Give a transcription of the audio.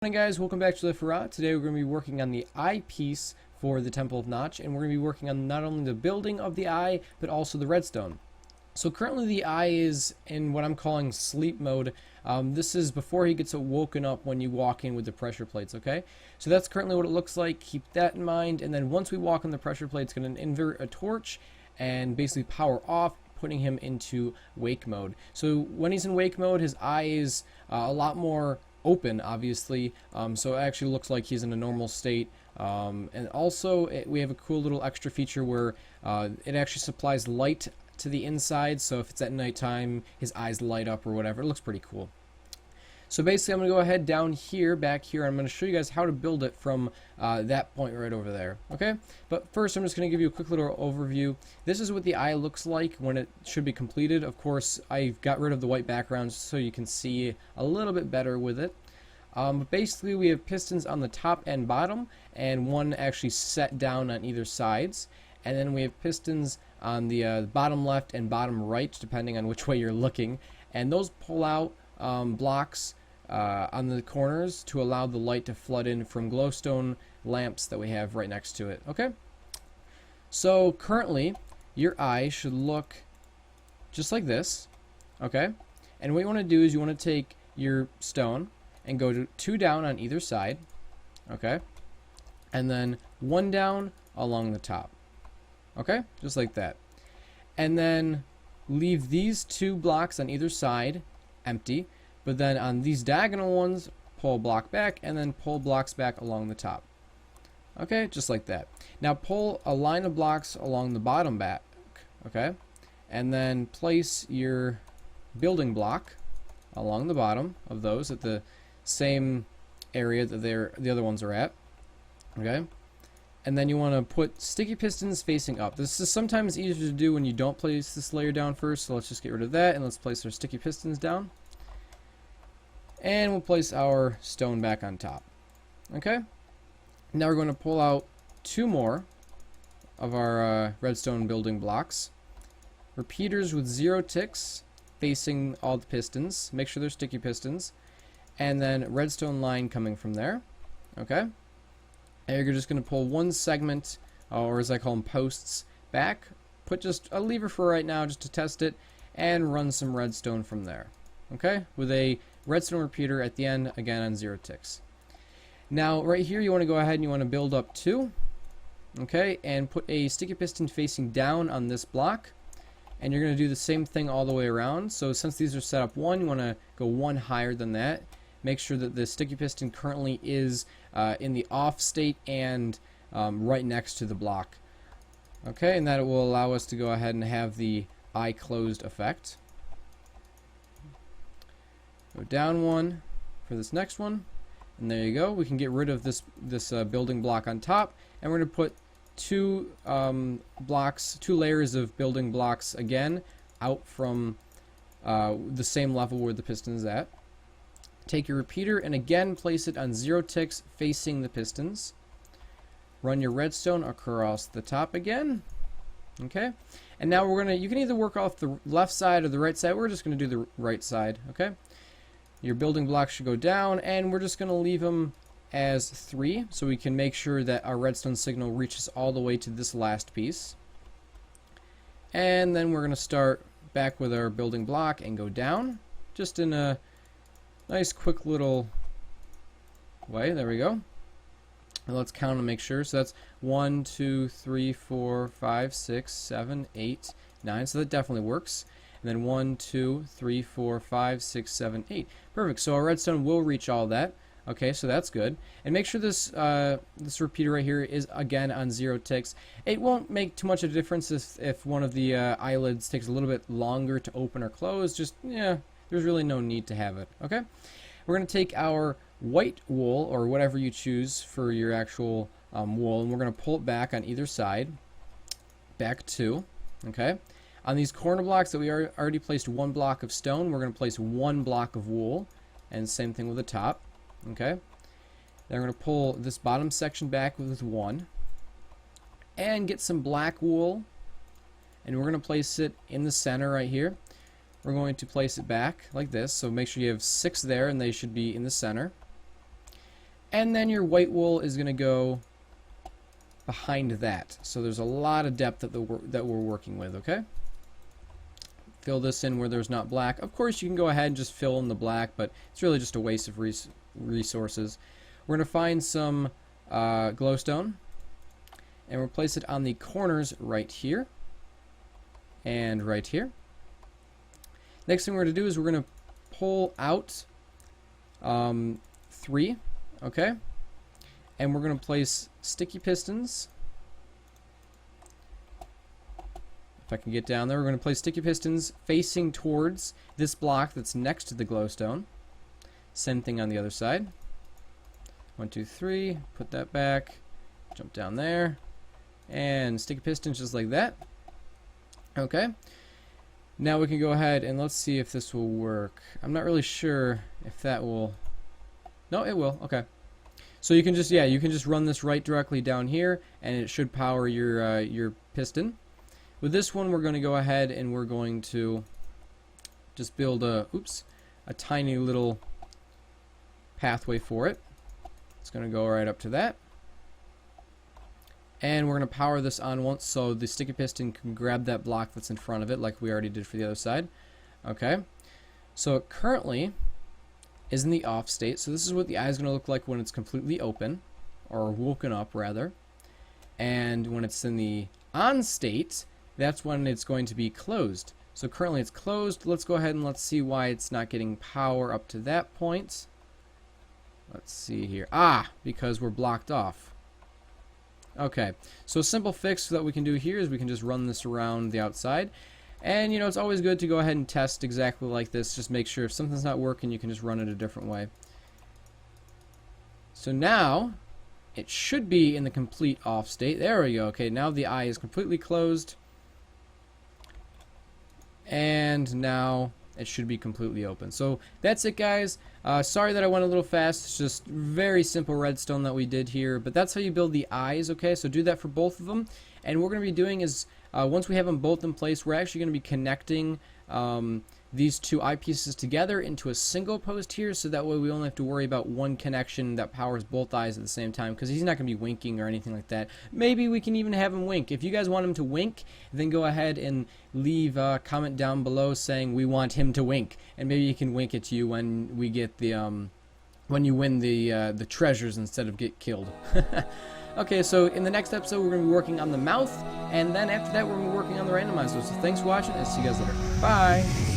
Morning guys, welcome back to RealLifeOORA. Today we're going to be working on the eye piece for the Temple of Notch, and we're going to be working on not only the building of the eye, but also the redstone. So currently the eye is in what I'm calling sleep mode. This is before he gets woken up when you walk in with the pressure plates, okay? So that's currently what it looks like. Keep that in mind, and then once we walk on the pressure plate, it's going to invert a torch and basically power off, putting him into wake mode. So when he's in wake mode, his eye is a lot more open, obviously, so it actually looks like he's in a normal state, and also we have a cool little extra feature where it actually supplies light to the inside, so if it's at nighttime his eyes light up or whatever. It looks pretty cool. So basically I'm going to go ahead down here, back here, I'm going to show you guys how to build it from that point right over there, okay? But first I'm just going to give you a quick little overview. This is what the eye looks like when it should be completed. Of course, I've got rid of the white background so you can see a little bit better with it. But basically we have pistons on the top and bottom, and one actually set down on either sides. And then we have pistons on the bottom left and bottom right, depending on which way you're looking. And those pull out blocks on the corners to allow the light to flood in from glowstone lamps that we have right next to it. Okay? So currently your eye should look just like this. Okay? And what you want to do is you want to take your stone and go to 2 down on either side. Okay? And then 1 down along the top. Okay? Just like that. And then leave these 2 blocks on either side empty, but then on these diagonal ones pull a block back and then pull blocks back along the top. Okay, just like that. Now pull a line of blocks along the bottom back, okay, and then place your building block along the bottom of those at the same area that the other ones are at. Okay, and then you want to put sticky pistons facing up. This is sometimes easier to do when you don't place this layer down first, so let's just get rid of that and let's place our sticky pistons down. And we'll place our stone back on top. Okay? Now we're going to pull out 2 more of our redstone building blocks. Repeaters with 0 ticks facing all the pistons. Make sure they're sticky pistons. And then redstone line coming from there. Okay? And you're just going to pull 1 segment, or as I call them, posts, back. Put just a lever for right now just to test it, and run some redstone from there. Okay? With a redstone repeater at the end, again on 0 ticks. Now right here you want to go ahead and you want to build up 2. Okay? And put a sticky piston facing down on this block. And you're going to do the same thing all the way around. So since these are set up 1, you want to go 1 higher than that. Make sure that the sticky piston currently is in the off state and right next to the block. Okay, and that will allow us to go ahead and have the eye closed effect. Go down 1 for this next one, and there you go. We can get rid of this building block on top, and we're going to put 2 layers of building blocks again out from the same level where the piston is at. Take your repeater and again place it on 0 ticks facing the pistons. Run your redstone across the top again. Okay, and now you can either work off the left side or the right side. We're just going to do the right side. Okay, your building blocks should go down, and we're just going to leave them as 3 so we can make sure that our redstone signal reaches all the way to this last piece. And then we're going to start back with our building block and go down just in a nice quick little way. There we go. And let's count and make sure. So that's 1, 2, 3, 4, 5, 6, 7, 8, 9. So that definitely works. And then 1, 2, 3, 4, 5, 6, 7, 8. Perfect. So our redstone will reach all that. Okay, so that's good. And make sure this this repeater right here is again on 0 ticks. It won't make too much of a difference if one of the eyelids takes a little bit longer to open or close. Just, yeah, there's really no need to have it. Okay, we're going to take our white wool, or whatever you choose for your actual wool, and we're going to pull it back on either side. Back 2. Okay. On these corner blocks that we already placed 1 block of stone, we're going to place 1 block of wool, and same thing with the top. Okay. Then we're going to pull this bottom section back with 1, and get some black wool, and we're going to place it in the center right here. We're going to place it back like this, so make sure you have 6 there and they should be in the center. And then your white wool is going to go behind that. So there's a lot of depth that we're working with, okay? Fill this in where there's not black. Of course, you can go ahead and just fill in the black, but it's really just a waste of resources. We're going to find some glowstone, and we'll place it on the corners right here and right here. Next thing we're going to do is we're going to pull out 3, okay? And we're going to place sticky pistons. If I can get down there, we're going to place sticky pistons facing towards this block that's next to the glowstone. Same thing on the other side. 1, 2, 3. Put that back. Jump down there. And sticky pistons just like that. Okay. Now we can go ahead and let's see if this will work. I'm not really sure if that will... No, it will. Okay. So you can just, yeah, you can just run this right directly down here, and it should power your piston. With this one, we're going to go ahead and we're going to just build a tiny little pathway for it. It's going to go right up to that. And we're going to power this on once so the sticky piston can grab that block that's in front of it like we already did for the other side. Okay. So it currently is in the off state. So this is what the eye is going to look like when it's completely open, or woken up rather. And when it's in the on state, that's when it's going to be closed. So currently it's closed. Let's go ahead and let's see why it's not getting power up to that point. Let's see here. Because we're blocked off. Okay, so a simple fix that we can do here is we can just run this around the outside. And, you know, it's always good to go ahead and test exactly like this. Just make sure if something's not working, you can just run it a different way. So now, it should be in the complete off state. There we go. Okay, now the eye is completely closed. And now it should be completely open. So that's it, guys. Sorry that I went a little fast. It's just very simple redstone that we did here. But that's how you build the eyes, okay? So do that for both of them. And what we're going to be doing is, once we have them both in place, we're actually going to be connecting these two eyepieces together into a single post here, so that way we only have to worry about one connection that powers both eyes at the same time, because he's not going to be winking or anything like that. Maybe we can even have him wink. If you guys want him to wink, then go ahead and leave a comment down below saying we want him to wink, and maybe he can wink at you when we get the when you win the treasures instead of get killed. Okay, so in the next episode we're going to be working on the mouth, and then after that we're going to be working on the randomizer. So thanks for watching, and see you guys later. Bye!